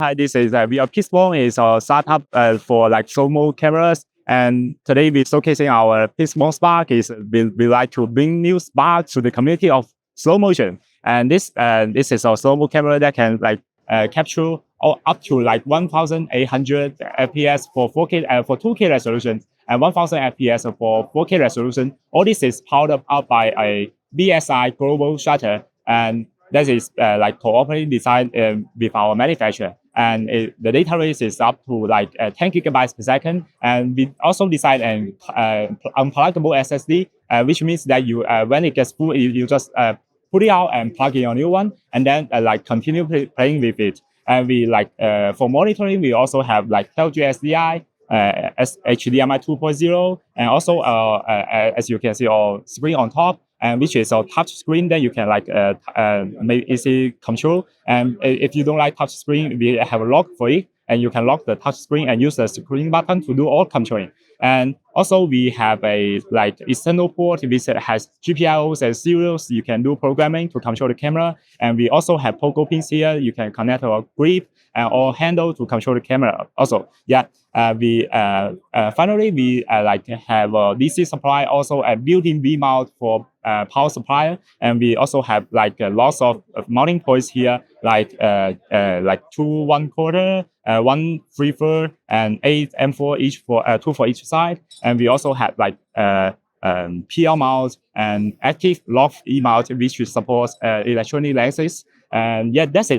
Hi, this is we are Pixboom is a startup for like slow-mo cameras, and today we're showcasing our Pixboom Spark. We like to bring new spark to the community of slow motion, and this is a slow-mo camera that can like capture up to like 1,800 FPS for 4K for 2K resolution and 1,000 FPS for 4K resolution. All this is powered up by a BSI global shutter, and that is like cooperating design with our manufacturer. And the data rate is up to like 10 gigabytes per second. And we also design an unpluggable SSD, which means that you when it gets full, you just put it out and plug in a new one, and then like continue playing with it. And we like for monitoring, we also have like 12G SDI, HDMI 2.0, and also as you can see, our screen on top, and which is a touch screen that you can like make easy control. And if you don't like touch screen, we have a lock for it, and you can lock the touch screen and use the screen button to do all controlling. And also we have a like external port which has GPIOs and serials. You can do programming to control the camera. And we also have pogo pins here. You can connect our grip or handle to control the camera. Also, yeah. Finally, we like have a DC supply, also a built-in V mount for power supply, and we also have like lots of mounting points here, like 2 1/4, 1 3/4, and 8 M4 each for 2 for each side. And we also have like PL mount and active lock E mount, which supports electronic lenses. And yeah, that's it.